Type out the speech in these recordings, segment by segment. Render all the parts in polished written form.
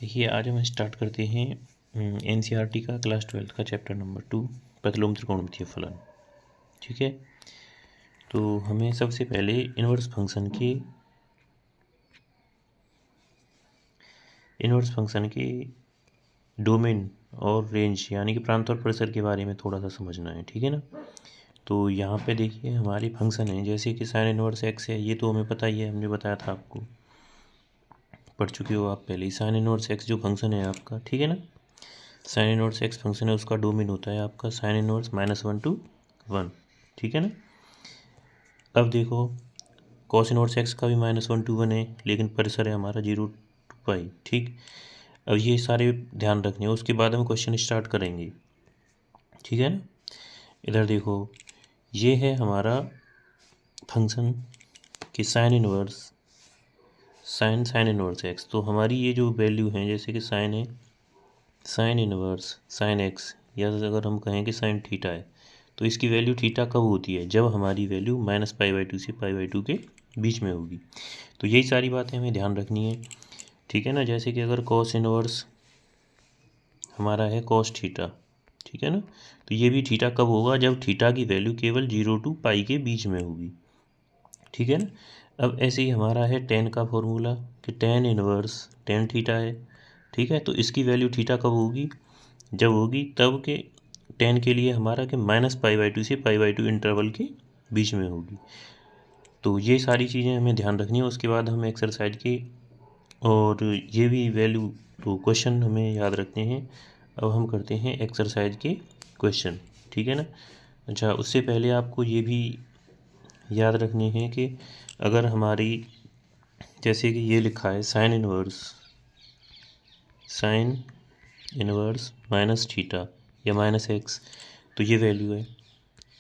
देखिए आज हम स्टार्ट करते हैं एनसीईआरटी का क्लास 12 का चैप्टर नंबर 2 प्रतिलोम त्रिकोणमितीय फलन। ठीक है, तो हमें सबसे पहले इनवर्स फंक्शन के डोमेन और रेंज यानी कि प्रांत और परिसर के बारे में थोड़ा सा समझना है। ठीक है ना। तो यहाँ पे देखिए हमारी फंक्शन है जैसे कि साइन इनवर्स एक्स है, ये तो हमें पता ही है, हमने बताया था आपको, पढ़ चुके हो आप पहले ही। साइन इनवर्स एक्स जो फंक्शन है आपका, ठीक है ना, साइन इनवर्स एक्स फंक्शन है, उसका डोमेन होता है आपका साइन इनवर्स -1 to 1। ठीक है ना। अब देखो कॉस इनवर्स एक्स का भी -1 to 1 है, लेकिन परिसर है हमारा 0 to पाई। ठीक, अब ये सारे ध्यान रखने हैं, उसके बाद हम क्वेश्चन स्टार्ट करेंगे। ठीक है ना। इधर देखो ये है हमारा फंक्शन कि साइन इनवर्स एक्स। तो हमारी ये जो वैल्यू है जैसे कि साइन है, साइन इनवर्स साइन एक्स, या अगर हम कहें कि साइन थीटा है, तो इसकी वैल्यू थीटा कब होती है, जब हमारी वैल्यू -π/2 से π/2 के बीच में होगी। तो यही सारी बातें हमें ध्यान रखनी है। ठीक है ना। जैसे कि अगर कॉस इनवर्स हमारा है कॉस थीटा, ठीक है ना, तो ये भी थीटा कब होगा, जब थीटा की वैल्यू केवल 0 to पाई के बीच में होगी। ठीक है ना। अब ऐसे ही हमारा है टेन का फॉर्मूला कि टेन इनवर्स टेन थीटा है। ठीक है, तो इसकी वैल्यू थीटा कब होगी, जब होगी तब के टेन के लिए हमारा कि -π/2 से π/2 इंटरवल के बीच में होगी। तो ये सारी चीज़ें हमें ध्यान रखनी है। उसके बाद हम एक्सरसाइज की और ये भी वैल्यू, तो क्वेश्चन हमें याद रखते हैं। अब हम करते हैं एक्सरसाइज के क्वेश्चन। ठीक है ना। अच्छा, उससे पहले आपको ये भी याद रखने हैं कि अगर हमारी जैसे कि ये लिखा है साइन इनवर्स माइनस थीटा या -x, तो ये वैल्यू है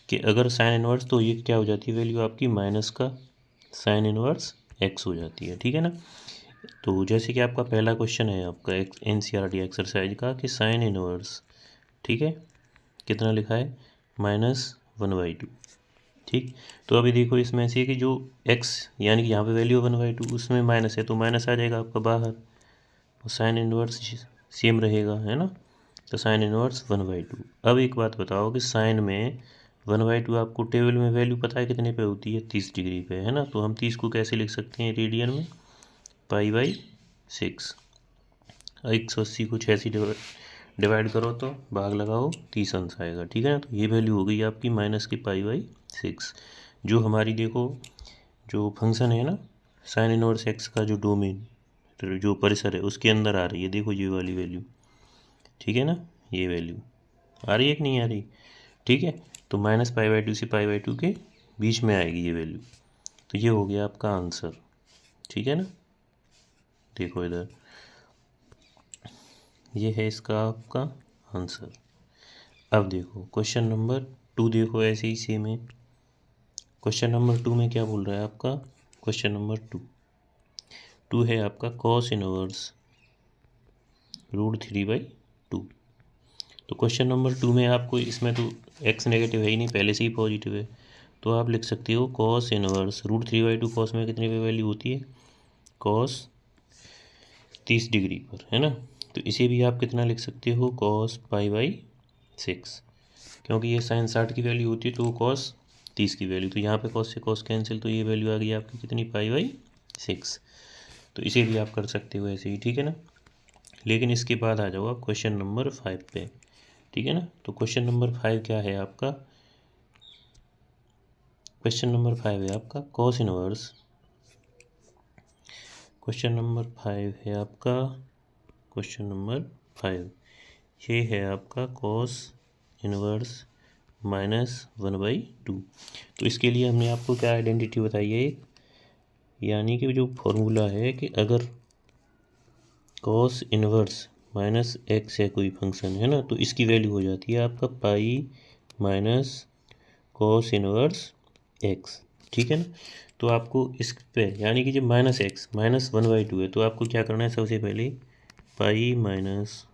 कि अगर साइन इनवर्स, तो ये क्या हो जाती है वैल्यू आपकी माइनस का साइन इनवर्स x हो जाती है। ठीक है ना। तो जैसे कि आपका पहला क्वेश्चन है आपका एनसीईआरटी एक्सरसाइज का कि साइन इनवर्स, ठीक है, कितना लिखा है -1/2। ठीक, तो अभी देखो इसमें से कि जो x यानी कि यहाँ पे वैल्यू 1/2, उसमें माइनस है तो माइनस आ जाएगा आपका बाहर, और साइन इनवर्स सेम रहेगा, है ना। तो साइन इनवर्स 1/2। अब एक बात बताओ कि साइन में 1/2 आपको टेबल में वैल्यू पता है कितने पे होती है, 30 डिग्री पे, है ना। तो हम 30 को कैसे लिख सकते हैं रेडियन में, π/6। 180 को 6 से डिवाइड करो तो भाग लगाओ 30 अंश आएगा। ठीक है ना। तो ये वैल्यू हो गई आपकी माइनस की π/6, जो हमारी देखो जो फंक्शन है ना साइन इनवर्स एक्स का जो डोमेन, जो परिसर है, उसके अंदर आ रही है। देखो ये वाली वैल्यू, ठीक है ना, ये वैल्यू आ रही है कि नहीं आ रही। ठीक है, तो -π/2 से π/2 के बीच में आएगी ये वैल्यू। तो ये हो गया आपका आंसर। ठीक है ना। देखो इधर ये है इसका आपका आंसर। अब देखो क्वेश्चन नंबर 2, देखो ऐसे ही सेम है। क्वेश्चन नंबर 2 में क्या बोल रहा है आपका, क्वेश्चन नंबर 2 है आपका कॉस इनवर्स √3/2। तो क्वेश्चन नंबर 2 में आपको, इसमें तो x नेगेटिव है ही नहीं, पहले से ही पॉजिटिव है, तो आप लिख सकते हो कॉस इनवर्स √3/2। कॉस में कितने पे वैल्यू होती है, कॉस 30 डिग्री पर, है ना। तो इसे भी आप कितना लिख सकते हो, कॉस π/6, क्योंकि ये साइन 60 की वैल्यू होती है तो कॉस 30 की वैल्यू, तो यहाँ पे कॉस से कॉस कैंसिल, तो ये वैल्यू आ गई आपकी कितनी, π/6। तो इसे भी आप कर सकते हो ऐसे ही। ठीक है ना। लेकिन इसके बाद आ जाओ आप क्वेश्चन नंबर 5 पे। ठीक है ना। तो क्वेश्चन नंबर 5 क्या है आपका, क्वेश्चन नंबर 5 है आपका कॉस इनवर्स, क्वेश्चन नंबर 5 है आपका, क्वेश्चन नंबर 5 ये है आपका कॉस इनवर्स -1/2। तो इसके लिए हमने आपको क्या आइडेंटिटी बताई है, यानी कि जो फॉर्मूला है कि अगर कॉस इनवर्स -x है कोई फंक्शन, है ना, तो इसकी वैल्यू हो जाती है आपका pi minus cos inverse x। ठीक है ना। तो आपको इस पे यानी कि जब -x -1/2 है, तो आपको क्या करना है, सबसे पहले पाई माइनस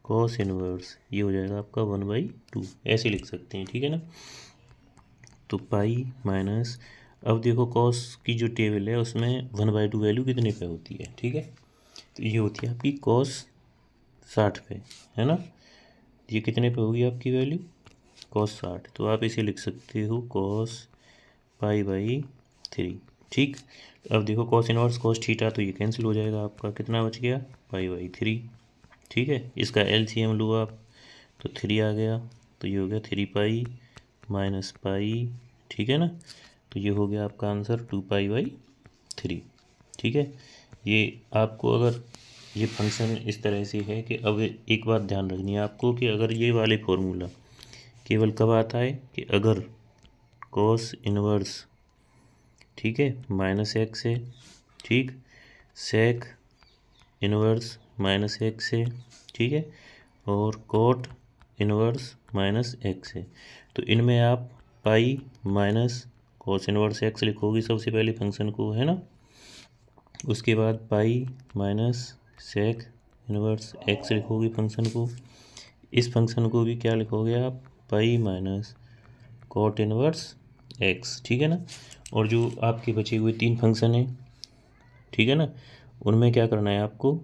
कॉस इनवर्स, ये हो जाएगा आपका 1/2, ऐसे लिख सकते हैं। ठीक है ना। तो पाई माइनस, अब देखो कॉस की जो टेबल है उसमें 1/2 वैल्यू कितने पे होती है, ठीक है, तो ये होती है आपकी cos 60 पे, है ना। ये कितने पे होगी आपकी वैल्यू, cos 60। तो आप इसे लिख सकते हो cos π/3। ठीक, अब देखो cos इनवर्स cos थीटा, तो ये कैंसिल हो जाएगा, आपका कितना बच गया, π/3। ठीक है, इसका LCM लो आप तो 3 आ गया, तो ये हो गया 3π - π। ठीक है ना, तो ये हो गया आपका आंसर 2π/3। ठीक है, ये आपको अगर ये फंक्शन इस तरह से है कि अब एक बात ध्यान रखनी है आपको कि अगर ये वाले फॉर्मूला केवल कब आता है कि अगर cos इनवर्स, ठीक है, -x है, ठीक, sec इनवर्स -x है, ठीक है, और cot इनवर्स -x है। तो इनमें आप pi minus cos inverse x लिखोगे सबसे पहले फंक्शन को, है ना। उसके बाद pi minus sec inverse x लिखोगे फंक्शन को। इस फंक्शन को भी क्या लिखोगे आप, pi minus cot inverse x, ठीक है ना। और जो आपके बचे हुए 3 फंक्शन हैं, ठीक है ना, उनमें क्या करना है आपको,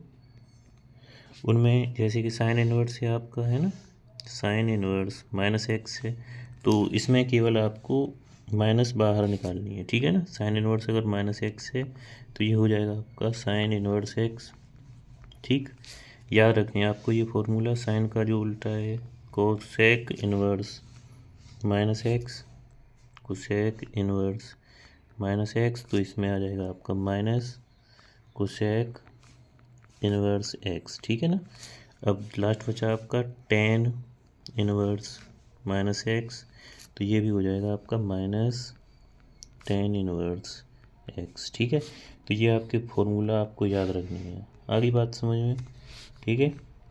उनमें जैसे कि साइन इनवर्स है आपका, है ना, साइन इनवर्स -x है, तो इसमें केवल आपको माइनस बाहर निकालनी है, ठीक है ना। साइन इनवर्स अगर -x है तो ये हो जाएगा आपका साइन इनवर्स x। ठीक, याद रखनी है आपको ये फॉर्मूला, साइन का जो उल्टा है cosec inverse -x, cosec inverse -x, तो इसमें आ जाएगा आपका माइनस कोसेक इनवर्स x। ठीक है ना। अब लास्ट बचा आपका टेन इनवर्स -x, तो ये भी हो जाएगा आपका माइनस टेन इनवर्स x। ठीक है, तो ये आपके फॉर्मूला आपको याद रखनी है, आगे बात समझ में। ठीक है,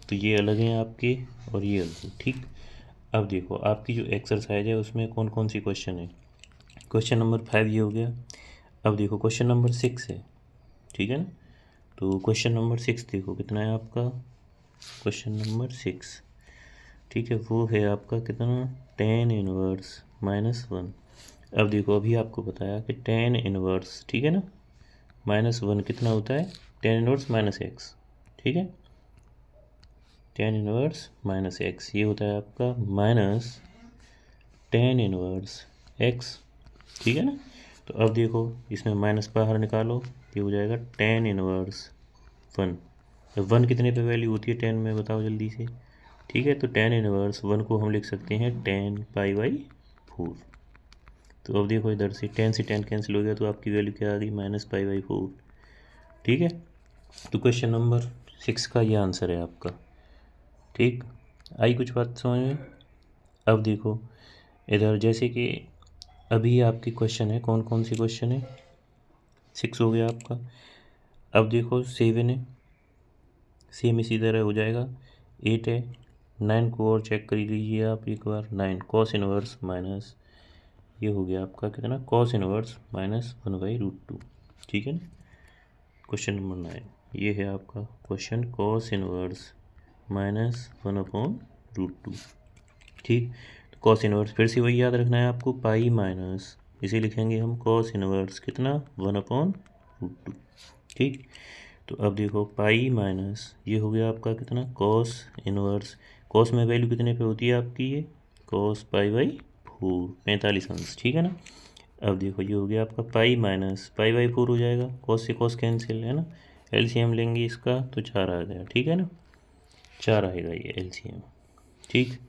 तो ये अलग हैं आपके और ये अलग हैं। ठीक, अब देखो आपकी जो एक्सरसाइज है उसमें कौन कौन सी क्वेश्चन है। क्वेश्चन नंबर 5 ये हो गया। अब देखो क्वेश्चन नंबर 6 है, ठीक है ना। तो क्वेश्चन नंबर 6 देखो कितना है आपका, क्वेश्चन नंबर 6, ठीक है, वो है आपका कितना, टेन इनवर्स -1। अब देखो अभी आपको बताया कि टेन इनवर्स, ठीक है ना, -1 कितना होता है, टेन इनवर्स -x, ठीक है, टेन इनवर्स -x ये होता है आपका माइनस टेन इनवर्स x, ठीक है ना। तो अब देखो इसमें माइनस बाहर निकालो, ये हो जाएगा टेन इनवर्स 1। तो 1 कितने पे वैल्यू होती है 10 में, बताओ जल्दी से। ठीक है, तो टेन इनवर्स 1 को हम लिख सकते हैं 10π/4। तो अब देखो इधर से 10 से 10 कैंसिल हो गया, तो आपकी वैल्यू क्या आ गई, -π/4। ठीक है, तो क्वेश्चन नंबर 6 का ये आंसर है आपका। ठीक, आई कुछ बात समझ में। अब देखो इधर जैसे कि अभी आपकी क्वेश्चन है, कौन कौन सी क्वेश्चन है, 6 हो गया आपका। अब देखो 7 है, सेम इसी तरह हो जाएगा। 8 है, 9 को और चेक कर लीजिए आप एक बार, 9 कॉस इनवर्स माइनस, ये हो गया आपका कितना, कॉस इनवर्स -1/√2। ठीक है ना। क्वेश्चन नंबर 9 ये है आपका क्वेश्चन, कॉस इनवर्स -1/√2। ठीक, तो कॉस इनवर्स फिर से वही याद रखना है आपको, पाई माइनस, इसे लिखेंगे हम कॉस इनवर्स कितना, 1/√2। ठीक, तो अब देखो पाई माइनस ये हो गया आपका कितना, कॉस इनवर्स, कॉस में वैल्यू कितने पे होती है आपकी, ये कॉस π/4, 45 अंश, ठीक है ना। अब देखो ये हो गया आपका पाई माइनस π/4 हो जाएगा, कॉस से कॉस कैंसिल, है ना, एलसीएम लेंगे इसका तो 4 आ गया, ठीक है ना, 4 आएगा ये एलसीएम। ठीक,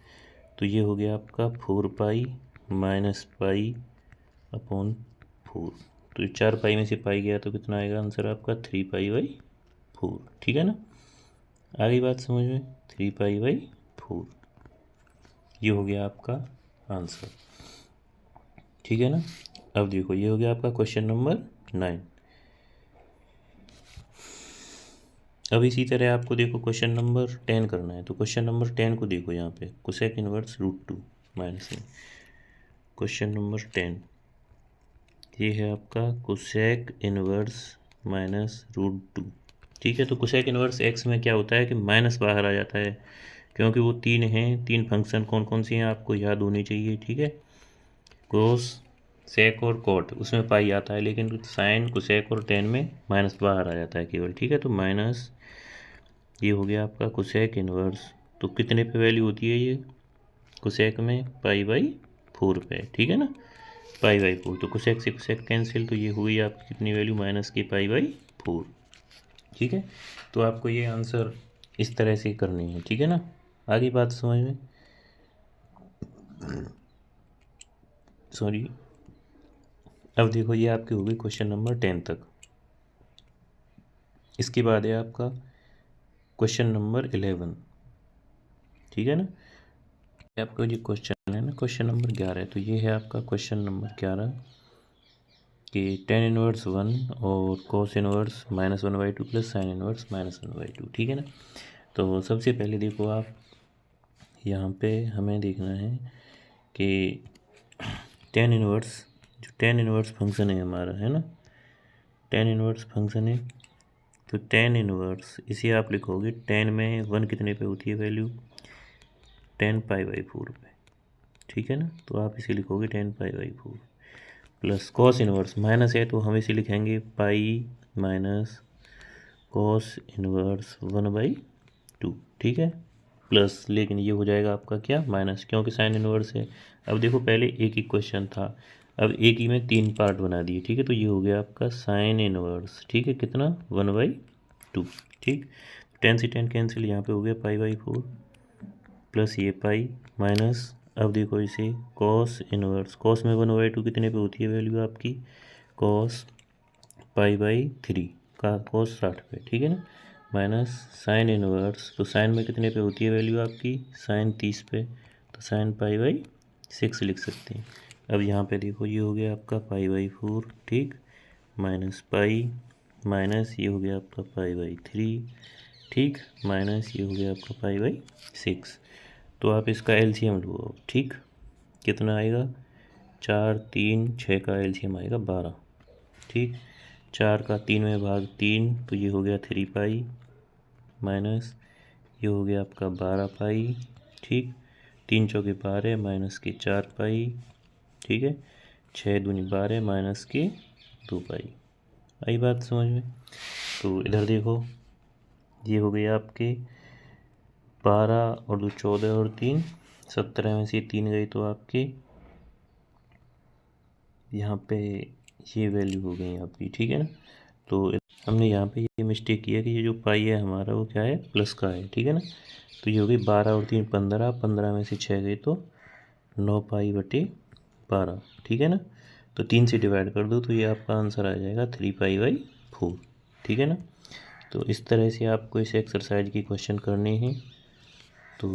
तो ये हो गया आपका 4π - π/4। तो 4 पाई में से पाई गया तो कितना आएगा आंसर आपका, 3π/4। ठीक है ना, आगे बात समझ में, 3π/4 ये हो गया आपका आंसर। ठीक है ना। अब देखो ये हो गया आपका क्वेश्चन नंबर 9। अब इसी तरह आपको देखो क्वेश्चन नंबर 10 करना है, तो क्वेश्चन नंबर 10 को देखो यहाँ पे, कोसेक इनवर्स √2 माइनस में। क्वेश्चन नंबर 10 ये है आपका कोसेक इनवर्स -√2। ठीक है, तो कोसेक इनवर्स x में क्या होता है कि माइनस बाहर आ जाता है, क्योंकि वो 3 हैं, 3 फंक्शन कौन कौन सी हैं आपको याद होनी चाहिए। ठीक है, कोस, सेक और कॉट, उसमें पाई आता है, लेकिन साइन, कोसेक और टेन में माइनस बाहर आ जाता है केवल। ठीक है, तो माइनस ये हो गया आपका कोसेक इनवर्स। तो कितने पे वैल्यू होती है ये कोसेक में? π/4 पे, ठीक है ना, π/4। तो कोसेक से कोसेक कैंसिल, तो ये हुई आपकी कितनी वैल्यू? -π/4, ठीक है। तो आपको ये आंसर इस तरह से करनी है, ठीक है ना। आगे बात समझ में? सॉरी, अब देखो ये आपकी होगी क्वेश्चन नंबर 10 तक। इसके बाद है आपका क्वेश्चन नंबर 11, ठीक है ना। आपका जो क्वेश्चन है ना, क्वेश्चन नंबर 11, तो ये है आपका क्वेश्चन नंबर 11 कि tan इनवर्स 1 और cos inverse -1/2 plus sin inverse -1/2, ठीक है ना। तो सबसे पहले देखो आप यहाँ पे हमें देखना है कि tan इनवर्स, जो tan इनवर्स फंक्शन है हमारा, है ना, tan इनवर्स फंक्शन है। तो tan इनवर्स इसे आप लिखोगे, tan में 1 कितने पे होती है वैल्यू? tan π/4 पे, ठीक है ना। तो आप इसे लिखोगे tan π/4 plus cos inverse, minus है तो हम इसे लिखेंगे पाई माइनस cos इनवर्स 1/2, ठीक है, प्लस, लेकिन ये हो जाएगा आपका क्या? माइनस, क्योंकि साइन इनवर्स है। अब देखो पहले एक ही क्वेश्चन था, अब एक ही में 3 पार्ट बना दिए, ठीक है। तो ये हो गया आपका साइन इनवर्स, ठीक है, कितना? 1/2, ठीक। tan से tan कैंसिल, यहाँ पे हो गया π/4 प्लस ये पाई माइनस, अब देखो इसे कॉस इनवर्स, कॉस में 1/2 कितने पे होती है वैल्यू आपकी? कॉस π/3 का कॉस 60 पे, ठीक है ना, माइनस साइन इनवर्स, तो साइन में कितने पे होती है वैल्यू आपकी? साइन 30 पे, तो साइन π/6 लिख सकते हैं। अब यहाँ पे देखो ये हो गया आपका π/4, ठीक, माइनस पाई माइनस ये हो गया आपका π/3, ठीक, माइनस ये हो गया आपका π/6। तो आप इसका एलसीएम लो, ठीक, कितना आएगा? 4, 3, 6 का एलसीएम आएगा 12, ठीक। 4 का 3 में भाग 3, तो ये हो गया 3 पाई माइनस ये हो गया आपका 12 पाई, ठीक। 3 चौके 12 माइनस के 4 पाई, ठीक है। 6 दूनी 12 माइनस के 2 पाई। आई बात समझ में? तो इधर देखो ये हो गया आपके 12 और 2 14 और 3 17 में से 3 गई, तो आपके यहाँ पे ये वैल्यू हो गई आपकी, ठीक है ना। तो हमने यहाँ पे ये मिस्टेक किया कि ये जो पाई है हमारा वो क्या है? प्लस का है, ठीक है ना। तो ये हो गई 12 और 3 15, 15 में से 6 गई तो 9 पाई बटे 12, ठीक है ना। तो 3 से डिवाइड कर दो तो ये आपका आंसर आ जाएगा 3 π/4, ठीक है ना। तो इस तरह से आपको इस एक्सरसाइज की क्वेश्चन करने हैं। तो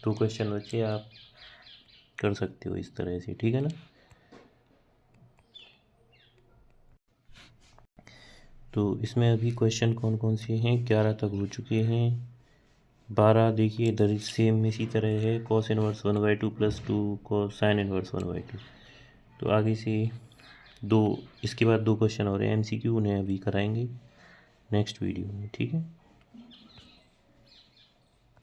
2 क्वेश्चन बचे, आप कर सकते हो इस तरह से, ठीक है ना। तो इसमें अभी क्वेश्चन कौन कौन से हैं? 11 तक हो चुके हैं। 12 देखिए इधर सेम इसी तरह है, cos inverse 1/2 plus 2 cos sine inverse 1/2। तो आगे से इसके बाद 2 क्वेश्चन और हैं MCQ, उन्हें अभी कराएंगे नेक्स्ट वीडियो में, ठीक है।